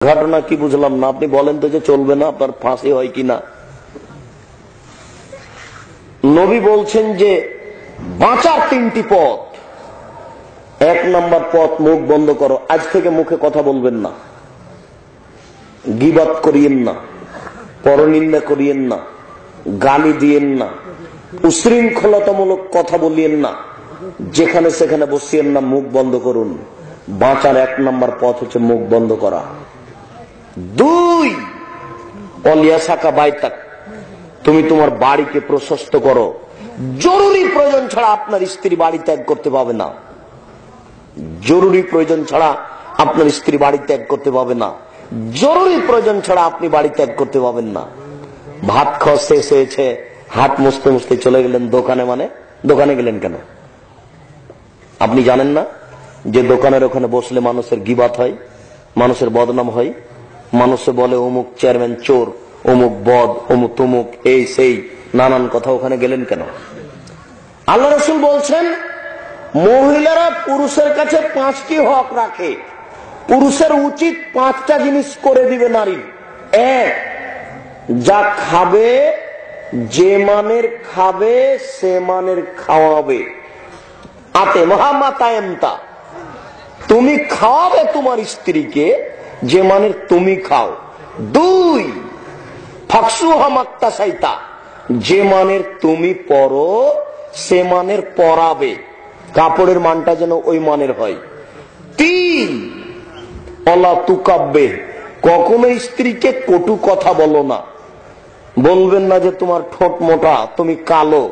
ঘটনা কি বুঝলাম না, আপনি বলেন তো যে চলবে না, আপনার ফাঁসি হয় কিনা। নবী বলছেন যে বাঁচার তিনটি পথ। এক নম্বর পথ, মুখ বন্ধ করো। আজ থেকে মুখে কথা বলবেন না, গীবত করিয়েন না, পরনিন্দা করিয়েন না, গালি দিয়েন না, উশৃঙ্খলতামূলক কথা বলিয়েন না, যেখানে সেখানে বসিয়েন না, মুখ বন্ধ করুন। বাঁচার এক নম্বর পথ হচ্ছে মুখ বন্ধ করা। দুই, অলিয়াসাকা বাইতাক, তুমি তোমার বাড়িকে প্রশস্ত করো। জরুরি প্রয়োজন ছাড়া আপনার স্ত্রী বাড়ি ত্যাগ করতে পাবে না। জরুরি প্রয়োজন ছাড়া আপনার স্ত্রী বাড়ি ত্যাগ করতে পাবে না। জরুরি প্রয়োজন ছাড়া আপনি বাড়ি ত্যাগ করতে পাবেন না। ভাত খাওয়া শেষ হয়েছে, হাত মুছতে মুছতে চলে গেলেন দোকানে। মানে দোকানে গেলেন কেন? আপনি জানেন না যে দোকানের ওখানে বসলে মানুষের গীবাত হয়, মানুষের বদনাম হয়, মানুষে বলে অমুক চেয়ারম্যান চোর, অমুক বদ, অমুক তমুক, এই সেই নানান কথা। ওখানে গেলেন কেন? আল্লাহ রাসূল বলছেন মহিলারা পুরুষের কাছে 5টি হক রাখে। পুরুষের উচিত 5টা জিনিস করে দিবে নারী। এক, যা খাবে, যে মানের খাবে সে মানের খাওয়াবে। আতে মহামাতায়মতা, তুমি খাওয়াবে তোমার স্ত্রীকে যে মানের তুমি খাও। দুই, ফাকসুহা মাক্তাসাইতা, যে মানের তুমি পরো সে মানের পরাবে, কাপড়ের মানটা যেন ওই মানের হয়। তিন, অলা তুকাব্বে, কখনো স্ত্রীকে কটু কথা বলো না। বলবেন না যে তোমার ঠোঁট মোটা, তুমি কালো।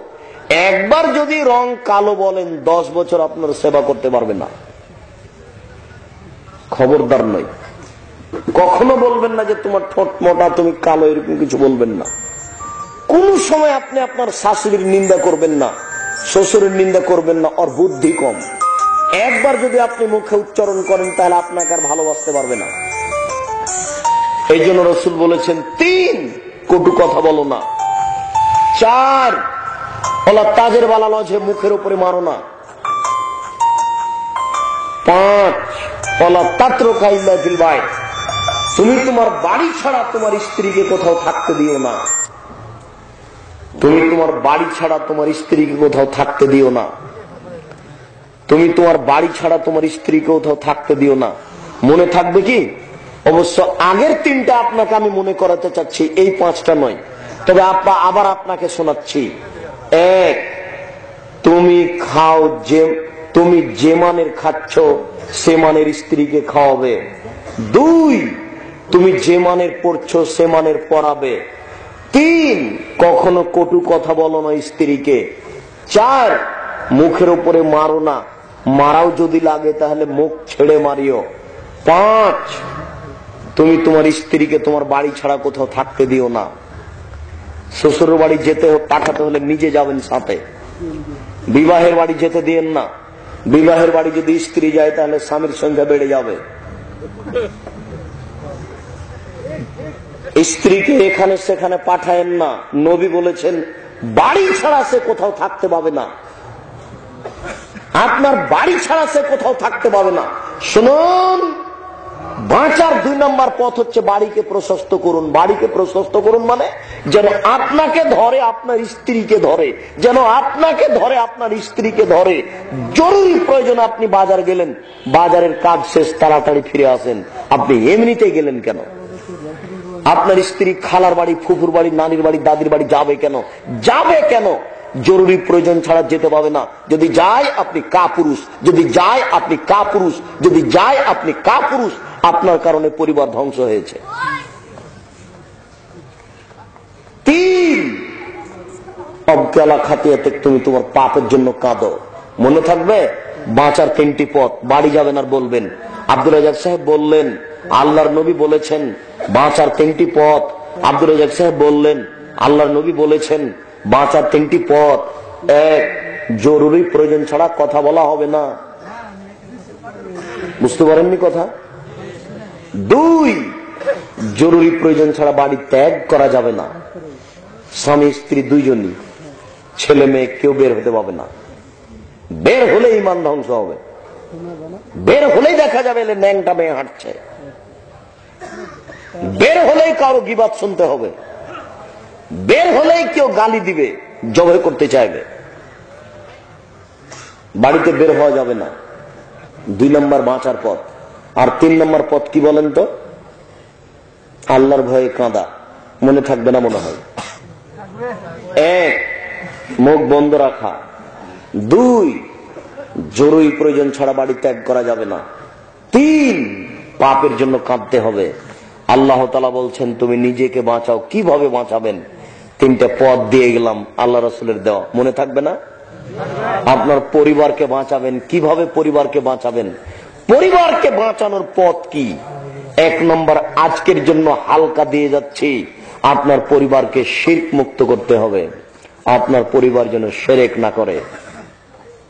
একবার যদি রং কালো বলেন 10 বছর আপনার সেবা করতে পারবে না। খবরদার নয়, কখনো বলবেন না যে তোমার ঠোঁট মোটা, তুমি কালো, এরকম কিছু বলবেন না। কোন সময় আপনি আপনার শাশুড়ির নিন্দা করবেন না, শ্বশুরের নিন্দা করবেন না। ওর বুদ্ধি কম। একবার যদি আপনি মুখে উচ্চারণ করেন তাহলে আপনাকে আর ভালোবাসতে পারবে না। এই জন্য রাসূল বলেছেন 3, কটু কথা বলো না। 4, ওলা তাজের বালা লজে, মুখের উপরে মারো না। 5, ওলা তাত্র কাইল্লা ফিল বাইত, তুমি তোমার বাড়ি ছাড়া তোমার স্ত্রীকে কোথাও থাকতে দিও না। তুমি তোমার বাড়ি ছাড়া তোমার স্ত্রীকে কোথাও থাকতে দিও না। তুমি তোমার বাড়ি ছাড়া তোমার স্ত্রীকে কোথাও থাকতে দিও না। মনে থাকবে কি? অবশ্য আগের 3টা আপনাকে আমি মনে করাতে চাচ্ছি, এই 5টা নয়। তবে আবার আপনাকে শোনাচ্ছি। 1, তুমি খাও, তুমি যে মানের খাচ্ছ সে মানের স্ত্রীকে খাওয়াবে। 2, তুমি যে মানের পড়ছো সে মানের পড়াবে। 3, কখনো কটু কথা বলো না স্ত্রীকে। 4, মুখের উপরে মারো না, মারাও যদি লাগে তাহলে মুখ ছেড়ে মারিও। 5, তুমি তোমার স্ত্রীকে তোমার বাড়ি ছাড়া কোথাও থাকতে দিও না। শ্বশুরের বাড়ি যেতে পাঠাতে হলে নিজে যাবেন সাথে। বিবাহের বাড়ি যেতে দিয়েন না। বিবাহের বাড়ি যদি স্ত্রী যায় তাহলে স্বামীর সংখ্যা বেড়ে যাবে। স্ত্রীকে এখানে সেখানে পাঠায়েন না। নবী বলেছেন বাড়ি ছাড়া সে কোথাও থাকতে পাবে না। আপনার বাড়ি ছাড়া সে কোথাও থাকতে পাবে না। শুনুন, বাঁচার 2 নম্বর পথ হচ্ছে বাড়িকে প্রশস্ত করুন। বাড়িকে প্রশস্ত করুন মানে যেন আপনাকে ধরে আপনার স্ত্রীকে ধরে, যেন আপনাকে ধরে আপনার স্ত্রীকে ধরে। জরুরি প্রয়োজন আপনি বাজার গেলেন, বাজারের কাজ শেষ, তাড়াতাড়ি ফিরে আসেন। আপনি এমনিতেই গেলেন কেন? আপনার স্ত্রী খালার বাড়ি, ফুফুর বাড়ি, নানির বাড়ি, দাদির বাড়ি যাবে কেন? যাবে কেন? জরুরি প্রয়োজন ছাড়া যেতে পাবে না। যদি যায় আপনি কাপুরুষ, যদি যায় আপনি কাপুরুষ, যদি যায় আপনি কাপুরুষ। আপনার কারণে পরিবার ধ্বংস হয়েছে। 3, অবকেলা খাতিয়াতে, তুমি তোমার পাপের জন্য কাঁদো। মনে থাকবে বাঁচার 3টি পথ। বাড়ি যাবেন আর বলবেন। আব্দুল রাজ্জাক সাহেব বললেন আল্লাহর নবী বলেছেন বাঁচার 3টি পথ। আব্দুল রাজ্জাক সাহেব বললেন আল্লাহর নবী বলেছেন বাঁচার 3টি পথ। 1, জরুরি প্রয়োজন ছাড়া কথা বলা হবে না। বুঝতে পারেননি কথা? 2, জরুরি প্রয়োজন ছাড়া বাড়ি ত্যাগ করা যাবে না। স্বামী স্ত্রী দুইজনই, ছেলে মেয়ে কেউ বের হতে পাবে না। বের হলে ইমান ধ্বংস হবে। বের হলেই দেখা যাবে ন্যাংটা মেয়ে হাঁটছে। বের হলেই কারো গীবাত শুনতে হবে, বের হলেই কেউ গালি দিবে, জবাই করতে চাইবে। বাড়িতে বের হওয়া যাবে না, 2 নম্বর বাঁচার পথ। আর 3 নম্বর পথ কি বলেন তো? আল্লাহর ভয়ে কাঁদা। মনে থাকবে না মনে হয়? 1, মুখ বন্ধ রাখা। 2, জরুরি প্রয়োজন ছাড়া বাড়ি ত্যাগ করা যাবে না। 3, পাপের জন্য কাঁদতে হবে। আল্লাহ তাআলা বলছেন তুমি নিজেকে বাঁচাও। কিভাবে বাঁচাবেন? 3টা পথ দিয়ে গেলাম, আল্লাহ রাসূলের দেওয়া। মনে থাকবে না? আপনার পরিবারকে বাঁচাবেন কিভাবে? পরিবারকে বাঁচাবেন, পরিবারকে বাঁচানোর পথ কি? 1 নম্বর, আজকের জন্য হালকা দিয়ে যাচ্ছি, আপনার পরিবারকে শিরক মুক্ত করতে হবে। আপনার পরিবার যেন শিরক না করে।